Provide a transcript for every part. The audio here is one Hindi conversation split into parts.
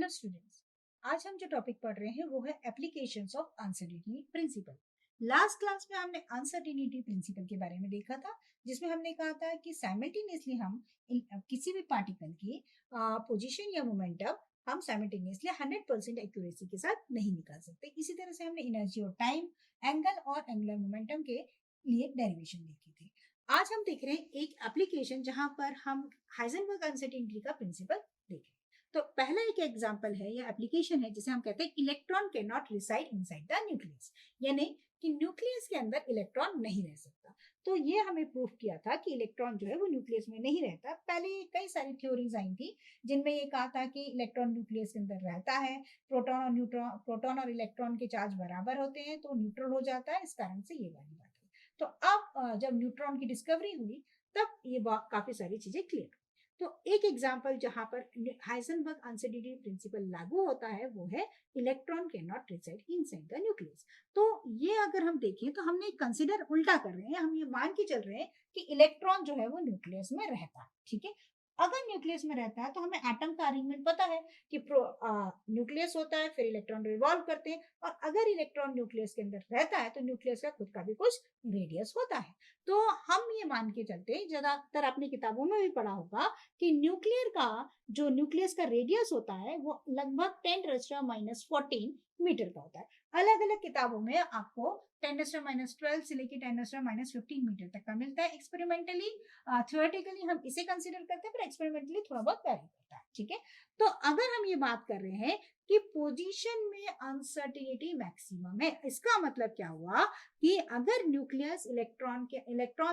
हेलो स्टूडेंट्स, आज हम जो टॉपिक पढ़ रहे हैं वो है applications of uncertainty principle. Last class में हमने अनसर्टेनिटी प्रिंसिपल के बारे में देखा था, जिसमें हमने कहा था कि साइमल्टेनियसली हम किसी भी पार्टिकल की पोजीशन या मोमेंटम हम साइमल्टेनियसली 100% एक्यूरेसी के साथ नहीं निकाल सकते। इसी तरह से हमने एनर्जी और टाइम, एंगल और एंगुलर मोमेंटम के लिए डेरिवेशन देखी थी। आज हम देख रहे हैं एक एप्लीकेशन जहां पर हम हाइजेनबर्ग अनसर्टेनिटी का प्रिंसिपल देखें। तो पहला एक एग्जांपल है या एप्लीकेशन है जिसे हम कहते हैं electron can not reside inside the nucleus, यानी कि न्यूक्लियस के अंदर इलेक्ट्रॉन नहीं रह सकता। तो ये हमें प्रूफ किया था कि इलेक्ट्रॉन जो है वो न्यूक्लियस में नहीं रहता। पहले कई सारी थ्योरीज आई थी जिनमें ये कहा था कि इलेक्ट्रॉन न्यूक्लियस के अंदर रहता है, प्रोटॉन और इलेक्ट्रॉन के चार्ज बराबर होते हैं तो न्यूट्रल हो जाता है, इस कारण से ये वाली बात है। तो अब जब न्यूट्रॉन की डिस्कवरी हुई तब ये काफी सारी चीजें क्लियर। तो एक एग्जांपल जहां पर हाइजेनबर्ग अनसर्टेनिटी प्रिंसिपल लागू होता है वो है electron can not reside inside the nucleus. तो ये अगर हम देखें तो हमने कंसीडर उल्टा कर रहे हैं, हम ये मान के चल रहे हैं कि इलेक्ट्रॉन जो है वो न्यूक्लियस में रहता है। ठीक है, अगर न्यूक्लियस में रहता है तो हमें एटम का अरेंजमेंट पता है कि न्यूक्लियस होता है, फिर इलेक्ट्रॉन रिवॉल्व करते हैं, और अगर इलेक्ट्रॉन न्यूक्लियस के अंदर रहता है तो न्यूक्लियस का खुद का भी कुछ रेडियस होता है। तो हम ये मान के चलते हैं, ज्यादातर अपनी किताबों में भी पढ़ा होगा कि न्यूक्लियस का रेडियस होता है वो लगभग 10⁻⁻14 मीटर का होता है। अलग अलग किताबों में आपको 10⁻12 से लेकर 10⁻15 मीटर तक का मिलता है। एक्सपेरिमेंटली थ्योरेटिकली हम इसे कंसीडर करते हैं, पर एक्सपेरिमेंटली थोड़ा बहुत वैरी करता है। ठीक है, तो अगर हम ये बात कर रहे हैं कि पोजीशन में अनसर्टेनिटी मैक्सिमम है, इसका मतलब क्या हुआ कि अगर इलेक्ट्रॉन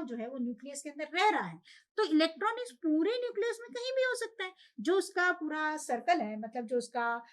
जो है वो न्यूक्लियस के अंदर रह रहा है तो इलेक्ट्रॉन इस पूरे न्यूक्लियस में कहीं भी हो सकता है। जो उसका पूरा सर्कल है, मतलब जो उसका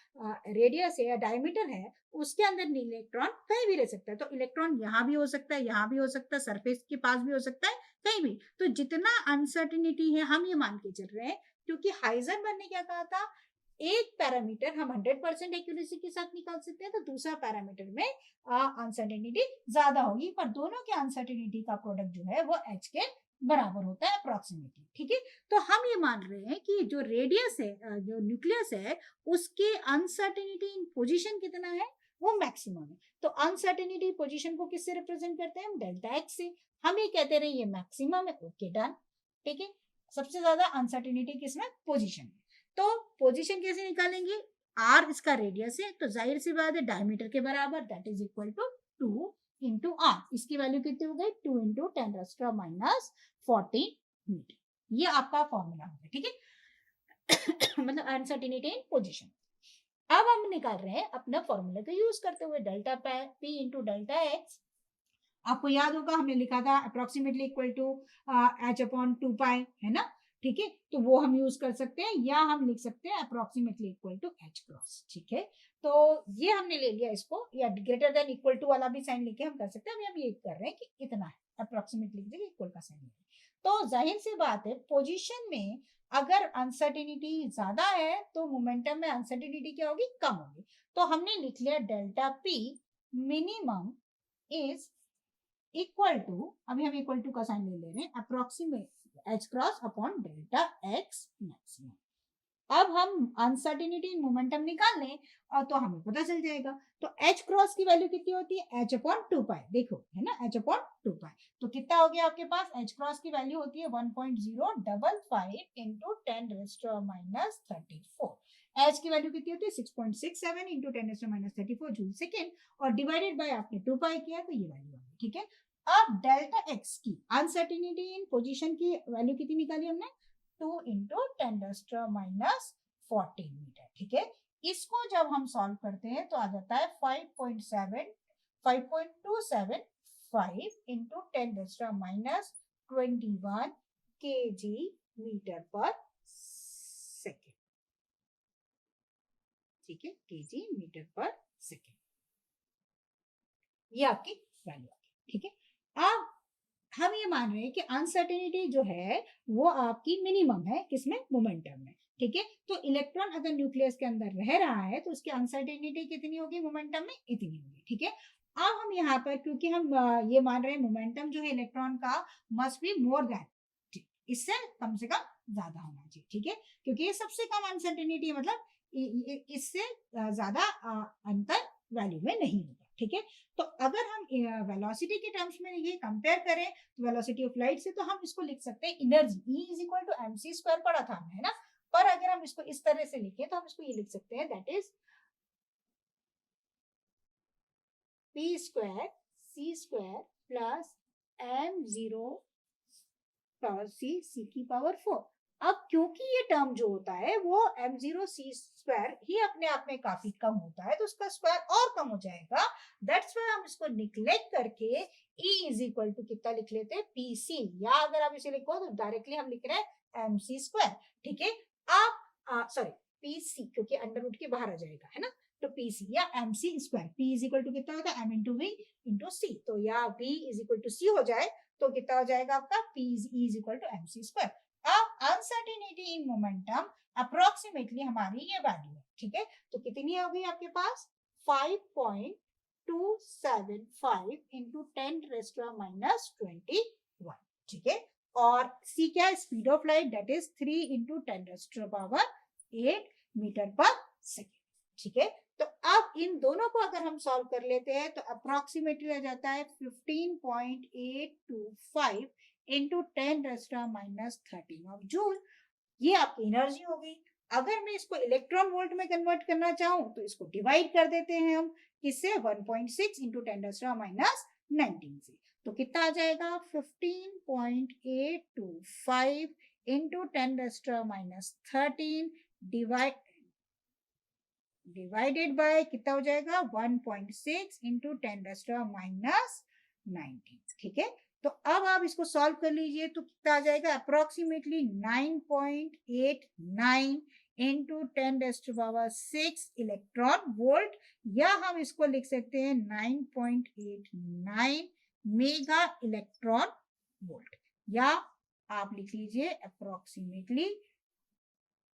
रेडियस है या डायमीटर है, उसके अंदर इलेक्ट्रॉन कहीं भी रह सकता है। तो इलेक्ट्रॉन यहाँ भी हो सकता है, यहाँ भी हो सकता है, सरफेस के पास भी हो सकता है, कहीं भी। तो जितना अनसर्टेनिटी है हम ये मान के चल रहे हैं, क्योंकि हाइजेनबर्ग ने क्या कहा था, एक पैरामीटर हम 100% एक्यूरेसी के साथ निकाल सकते हैं तो दूसरा पैरामीटर में अनसर्टेनिटी ज्यादा होगी, पर दोनों के अनसर्टेनिटी का प्रोडक्ट जो है वो एच के बराबर होता है अप्रोक्सीमेटली। ठीक है, तो हम ये मान रहे हैं कि जो रेडियस है, जो न्यूक्लियस है, उसके अनसर्टेनिटी इन पोजीशन कितना है, वो मैक्सिमम है। तो अनसर्टेनिटी पोजीशन को किससे रिप्रेजेंट करते हैं हम, डेल्टा एक्स से। हम ये कहते रहे ये मैक्सिमम है, ओके डन। ठीक है, सबसे ज्यादा अनसर्टेनिटी किसमें, पोजीशन में। तो पोजीशन कैसे निकालेंगे, आर इसका रेडियस है तो जाहिर सी बात है डायमीटर के बराबर, that is equal to 2 into R. इसकी वैल्यू कितनी हो गई, 2 इंटू 10⁻14 मीटर। ये आपका फॉर्मूला होगा। ठीक है मतलब अनसर्टेनिटी इन पोजीशन। अब हम निकाल रहे हैं अपना फॉर्मूला का यूज करते हुए, delta P into delta X. आपको याद होगा हमने लिखा था approximately equal to H upon 2 pi, है ना। ठीक है, तो वो हम यूज कर सकते हैं, या हम लिख सकते हैं approximately equal to H cross. ठीक है, तो ये हमने ले लिया इसको, या ग्रेटर देन इक्वल टू वाला भी साइन लेके हम कर सकते हैं। अभी हम ये कर रहे हैं कि इतना है, अप्रोक्सीमेटली इक्वल का साइन लेंगे। तो जाहिर सी बात है पोजीशन में अगर अनसर्टेनिटी ज्यादा है तो मोमेंटम में अनसर्टेनिटी क्या होगी, कम होगी। तो हमने लिख लिया delta P minimum is equal to, अभी हम इक्वल टू का साइन ले ले रहे हैं, approximate H cross upon delta x maximum. अब हम अनसर्टेनिटी इन मोमेंटम निकाल लें और तो हमें पता चल जाएगा। तो एच क्रॉस की वैल्यू कितनी होती है, एच अपॉन 2 पाई, देखो है ना, एच अपॉन 2 पाई। तो कितना हो गया आपके पास, एच क्रॉस की वैल्यू होती है 1.055 इंटू 10⁻34। एच की वैल्यू कितनी होती है 6.67 इंटू 10⁻34 जूल सेकेंड, और डिवाइडेड बाय आपने 2 पाई किया तो ये वैल्यू आ गई। ठीक है, अब डेल्टा एक्स की अनसर्टेनिटी इन पोजीशन की वैल्यू कितनी निकाली हमने, 2 इंटू 10⁻14 मीटर। ठीक है, इसको जब हम सॉल्व करते हैं तो आ जाता है 5.25 into 10⁻21 kg metre per second. ठीक है, kg मीटर पर सेकेंड, ये आपकी वैल्यू आ गई। ठीक है, अब हम ये मान रहे हैं कि अनसर्टेनिटी जो है वो आपकी मिनिमम है, किसमें, मोमेंटम में। ठीक है, तो इलेक्ट्रॉन अगर न्यूक्लियस के अंदर रह रहा है तो उसकी अनसर्टेनिटी कितनी होगी मोमेंटम में, इतनी होगी। ठीक है, अब हम यहाँ पर क्योंकि हम ये मान रहे हैं मोमेंटम जो है इलेक्ट्रॉन का मस्ट बी मोर देन, इससे कम से कम ज्यादा होना चाहिए। ठीक है, क्योंकि ये सबसे कम अनसर्टेनिटी है, मतलब इससे ज्यादा अंतर वैल्यू में नहीं होगा, ठीक है। तो अगर हम वेलोसिटी के टर्म्स में ये कंपेयर करें वेलोसिटी ऑफ लाइट से, तो हम इसको लिख सकते हैं energy E is equal to mc square, पढ़ा था हमने, है ना। पर अगर हम इसको इस तरह से लिखें तो हम इसको ये लिख सकते हैं, that is p square c square plus m0 plus c की पावर 4। अब क्योंकि ये टर्म जो होता है वो m0 c स्क्वायर ही अपने आप में काफी कम होता है, तो उसका स्क्वायर और कम हो जाएगा। दैट्स व्हाई हम इसको निग्लेक्ट करके E इज इक्वल टू कितना लिख लेते हैं, PC, या अगर आप इसे लिखो तो डायरेक्टली हम लिख रहे हैं mc स्क्वायर, ठीक है। आप सॉरी PC, क्योंकि अंडर रूट के बाहर आ जाएगा, है ना। तो PC या mc square, P is equal to कितना होता है, m into V into C, तो या V is equal to C हो जाए तो कितना हो जाएगा आपका, P is equal to mc square. अब अनसर्टेनिटी इन मोमेंटम अप्रोक्सीमेटली हमारी ये वैल्यू है, ठीक है। तो कितनी हो गई आपके पास, 5.275 इंटू 10⁻⁻21, ठीक है। और C क्या है, speed of light, that is 3 into 10⁻8 metre per second, ठीक है। तो अब इन दोनों को अगर हम सॉल्व कर लेते हैं तो अप्रोक्सीमेटली आ जाता है 15.825 इंटू 10⁻13 ऑफ जूल। ये आपकी एनर्जी हो गई। अगर मैं इसको इलेक्ट्रॉन वोल्ट में कन्वर्ट करना चाहूं तो इसको डिवाइड कर देते हैं हम, किससे, 1.6 इंटू 10⁻19 से। तो कितना आ जाएगा, 15.825 इंटू 10⁻13 डिवाइडेड बाय कितना हो जाएगा, 1.6 इंटू 10⁻19, ठीक है। तो अब आप इसको सॉल्व कर लीजिए तो कितना आ जाएगा, अप्रोक्सीमेटली 9.89 इंटू 10⁻6 इलेक्ट्रॉन वोल्ट, या हम इसको लिख सकते हैं 9.89 मेगा इलेक्ट्रॉन वोल्ट, या आप लिख लीजिए अप्रोक्सीमेटली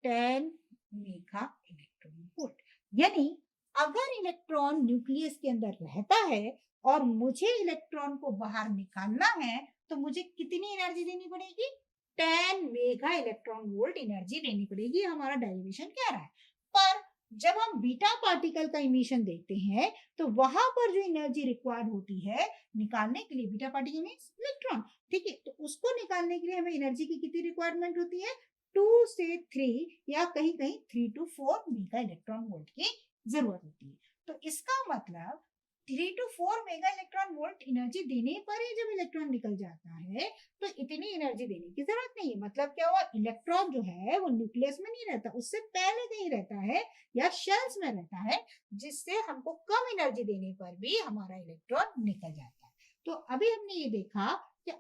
10 मेगा इलेक्ट्रॉन वोल्ट। यानी अगर इलेक्ट्रॉन न्यूक्लियस के अंदर रहता है और मुझे इलेक्ट्रॉन को बाहर निकालना है तो मुझे कितनी एनर्जी देनी पड़ेगी, 10 मेगा इलेक्ट्रॉन वोल्ट एनर्जी देनी पड़ेगी। हमारा डेरिवेशन कह रहा है। पर जब हम बीटा पार्टिकल का इमिशन देखते हैं तो वहां पर जो एनर्जी रिक्वायर्ड होती है निकालने के लिए, बीटा पार्टिकल मींस इलेक्ट्रॉन, ठीक है, तो उसको निकालने के लिए हमें एनर्जी की कितनी रिक्वायरमेंट होती है, 2 से 3 या कहीं कहीं 3 to 4 मेगा इलेक्ट्रॉन वोल्ट की जरूरत होती है। तो इसका मतलब 3 to 4 mega electron volt energy देने पर ही जब इलेक्ट्रॉन निकल जाता है तो इतनी एनर्जी देने की जरूरत नहीं है। मतलब क्या हुआ, इलेक्ट्रॉन जो है वो न्यूक्लियस में नहीं रहता, उससे पहले कहीं रहता है या शेल्स में रहता है, जिससे हमको कम एनर्जी देने पर भी हमारा इलेक्ट्रॉन निकल जाता है। तो अभी हमने ये देखा कि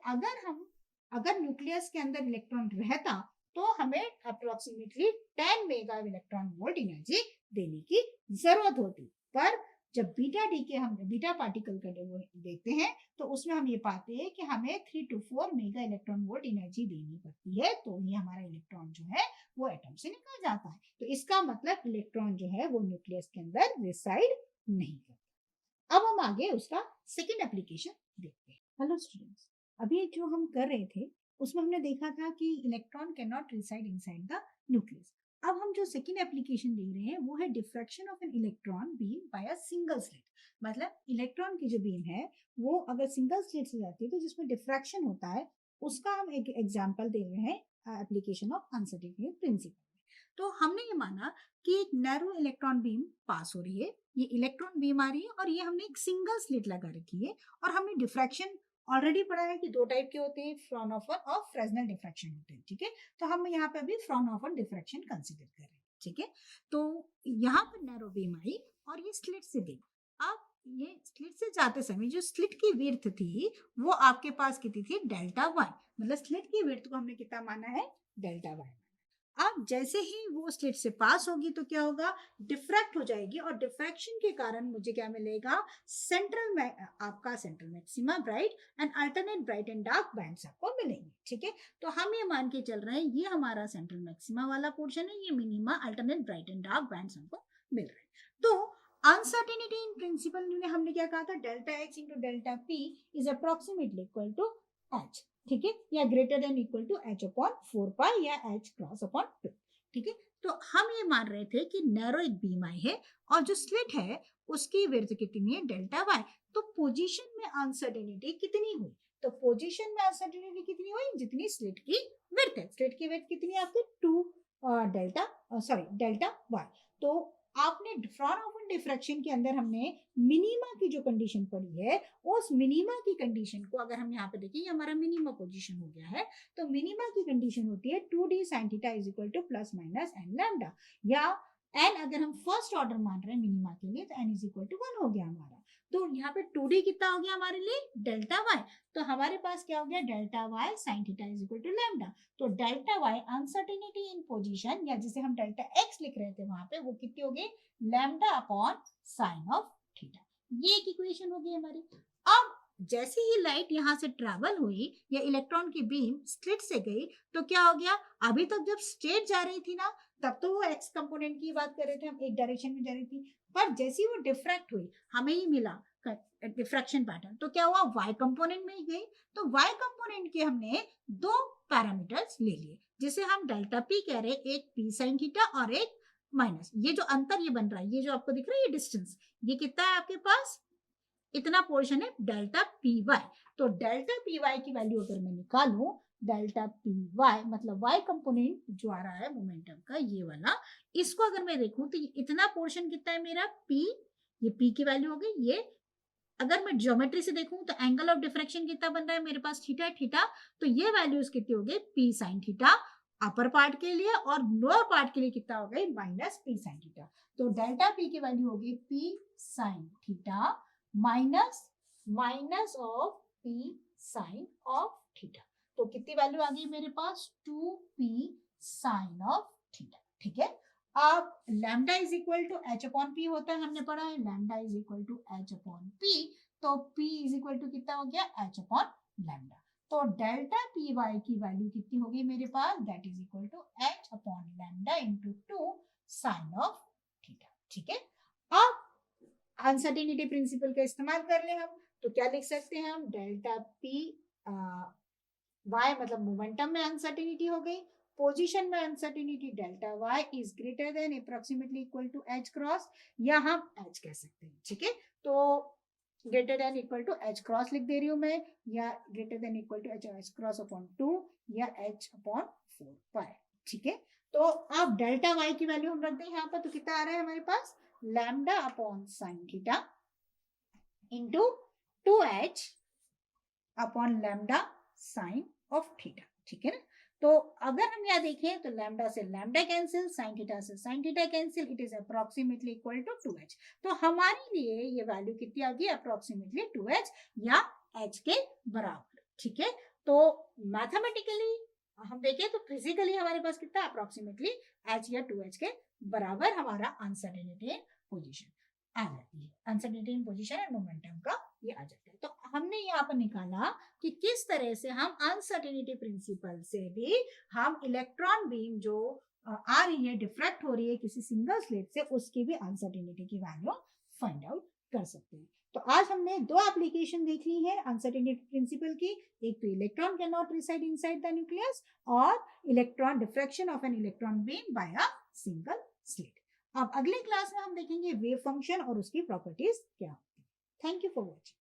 अगर न्यूक्लियस के अंदर इलेक्ट्रॉन रहता तो हमें approximately 10 mega electron volt energy देने की जरूरत होती। पर जब हम बीटा पार्टिकल का देखते हैं तो उसमें हम ये पाते हैं कि हमें 3 to 4 mega electron volt energy देनी पड़ती है, तो ही हमारा इलेक्ट्रॉन जो है वो एटम से निकल जाता है। तो इसका मतलब इलेक्ट्रॉन जो है वो न्यूक्लियस के अंदर रिसाइड नहीं करता। अब हम आगे उसका सेकेंड एप्लीकेशन देखते हैं। हेलो स्टूडेंट्स, अभी जो हम कर रहे थे उसमें हमने देखा था कि electron can not reside inside the nucleus. अब हम जो सेकेंड एप्लीकेशन देख रहे हैं वो है diffraction of an electron beam by a single slit. मतलब इलेक्ट्रॉन की जो बीम है वो अगर सिंगल स्लिट से जाती है तो जिसमें डिफ्रैक्शन होता है, उसका हम एक एग्जांपल दे रहे हैं एप्लीकेशन ऑफ अनसर्टेनिटी प्रिंसिपल। तो हमने ये माना कि एक नैरो इलेक्ट्रॉन बीम पास हो रही है, ये इलेक्ट्रॉन बीम आ रही है और ये हमने एक सिंगल स्लिट लगा रखी है, और हमने डिफ्रैक्शन ऑलरेडी पढ़ा है कि दो टाइप के होते हैं, फ्राउनहोफर और फ्रेस्नेल डिफ्रैक्शन होते हैं, ठीक है। तो हम यहाँ पे अभी फ्राउनहोफर डिफ्रैक्शन कंसीडर कर रहे हैं, ठीक है। तो यहाँ पर नैरो बीम आई और ये स्लिट से गई। अब ये स्लिट से जाते समय जो स्लिट की विड्थ थी वो आपके पास कितनी थी, Δ1, मतलब स्लिट की विड्थ को हमने कितना माना है, Δ1। अब जैसे ही वो स्लिट से पास होगी तो क्या होगा, डिफ्रैक्ट हो जाएगी, और डिफ्रैक्शन के कारण मुझे क्या मिलेगा, आपका central maxima bright and alternate bright and dark bands आपको मिलेंगे, ठीक है। तो हम ये मान के चल रहे हैं ये हमारा सेंट्रल मैक्सिमा वाला पोर्शन है, ये minima alternate bright and dark bands हमको मिल रहे हैं। तो अनसर्टेनिटी इन प्रिंसिपल में हमने क्या कहा था, delta X into delta P is approximately equal to H, ठीक है, या greater than equal to h upon 4 pi या h क्रॉस अपॉन 2, ठीक है। तो हम ये मान रहे थे कि नैरो एक बीम आई है और जो स्लिट है उसकी विड्थ कितनी है, डेल्टा वाई। तो पोजीशन में अनसर्टेनिटी कितनी हुई? तो पोजीशन में अनसर्टेनिटी कितनी हुई? जितनी स्लिट की विड्थ है। स्लिट की विड्थ कितनी है आपकी? 2 डेल्टा वाई। तो आपने फ्रॉन-हॉफर डिफ्रैक्शन के अंदर हमने मिनिमा की जो कंडीशन पढ़ी है, उस मिनिमा की कंडीशन को अगर हम यहाँ पे देखें, ये हमारा मिनिमा पोजीशन हो गया है। तो मिनिमा की कंडीशन होती है 2d sin theta is equal two plus minus n lambda, या n अगर हम फर्स्ट ऑर्डर मान रहे हैं मिनिमा के लिए तो n इज इक्वल टू 1 हो गया हमारा। तो यहाँ पे 2d कितना हो गया हमारे लिए? Delta Y. तो हमारे पास क्या हो गया? Delta Y sine theta is equal to lambda. तो delta Y uncertainty in position, या जिसे हम डेल्टा एक्स लिख रहे थे वहां पे, वो कितनी हो गई? Lambda upon sign of theta. ये एक इक्वेशन हो गई हमारी। अब जैसे ही लाइट यहाँ से ट्रैवल हुई या इलेक्ट्रॉन की बीम स्लिट से गई तो क्या हो गया? अभी तक जब स्ट्रेट जा रही थी ना, तब तो वो एक्स कंपोनेंट की बात कर रहे थे हम, एक डायरेक्शन में जा रही थी। पर जैसे ही वो डिफ्रैक्ट हुई, हमें ही मिला डिफ्रैक्शन पैटर्न, तो क्या हुआ? वाई कंपोनेंट में ही गई। तो वाई कंपोनेंट के हमने दो पैरामीटर्स ले लिए, जिसे हम डेल्टा पी कह रहे हैं, एक पी साइन थीटा और एक माइनस। ये जो अंतर ये बन रहा है, ये जो आपको दिख रहा है ये डिस्टेंस, ये कितना है आपके पास? इतना पोर्शन है डेल्टा पी वाई। तो डेल्टा पी वाई की वैल्यू अगर मैं निकालूं, डेल्टा पी वाई मतलब वाई कंपोनेंट जो आ रहा है मोमेंटम का, ये वाला, इसको अगर मैं देखूं तो इतना पोर्शन कितना है मेरा? पी। ये पी की वैल्यू हो गई। ये अगर मैं ज्योमेट्री से देखूं तो एंगल ऑफ डिफ्रैक्शन कितना बन रहा है मेरे पास? थीटा है, थीटा। तो ये वैल्यूज कितनी हो गई? P sine theta upper part के लिए, और लोअर पार्ट के लिए कितना हो गई? Minus P sine theta. तो डेल्टा पी की वैल्यू हो गई P sine theta minus minus of P sine of theta. तो कितनी वैल्यू आ गई मेरे पास? 2p sign of theta. ठीक है। अब lambda is equal to H upon P होता है, हमने पढ़ा है lambda is equal to H upon P. तो p इज इक्वल टू कितना हो गया? H upon lambda. तो डेल्टा पी वाई की वैल्यू कितनी हो गई मेरे पास? That is equal to H upon lambda into 2 sine of theta. ठीक है। अब अनसर्टेनिटी प्रिंसिपल का इस्तेमाल कर ले हम, तो क्या लिख सकते हैं हम? डेल्टा पी वाई मतलब मोमेंटम में अनसर्टेनिटी हो गई, पोजीशन में uncertainty delta Y is greater than approximately equal to H cross, या हम एच कह सकते हैं। ठीक है। तो greater than equal to H cross लिख दे रही हूं मैं, या greater than equal to H cross upon 2 या एच अपॉन 4 पाई। ठीक है। तो अब डेल्टा वाई की वैल्यू हम रख दें यहाँ पर, तो कितना आ रहा है हमारे पास? Lambda upon sine theta into 2h upon lambda sine of theta. ठीक है ना। तो अगर हम यहाँ देखें तो लैम्डा से लैम्डा कैंसिल, साइन थीटा से sine theta cancel, it is approximately equal to 2h। तो हमारे लिए ये वैल्यू कितनी आ गई? अप्रोक्सीमेटली 2h या h के बराबर। ठीक है। तो मैथमेटिकली हम देखें तो फिजिकली हमारे पास कितना? अप्रोक्सीमेटली h या 2h के बराबर हमारा अनसर्टेनिटी पोजीशन आ जाती है। Uncertainty in position and momentum का ये आ जाता है। तो हमने यहाँ पर निकाला कि किस तरह से हम अनसर्टेनिटी प्रिंसिपल से भी हम इलेक्ट्रॉन बीम जो आ रही है, डिफ्रैक्ट हो रही है किसी सिंगल स्लिट से, उसकी भी अनसर्टेनिटी की वैल्यू फाइंड आउट कर सकते हैं। तो आज हमने दो एप्लीकेशन देख ली है अनसर्टेनिटी प्रिंसिपल की। एक तो electron can not reside inside the nucleus, और electron diffraction of an electron beam by a single slit. अब अगले क्लास में हम देखेंगे वेव फंक्शन और उसकी प्रॉपर्टीज क्या होती है। Thank you for watching.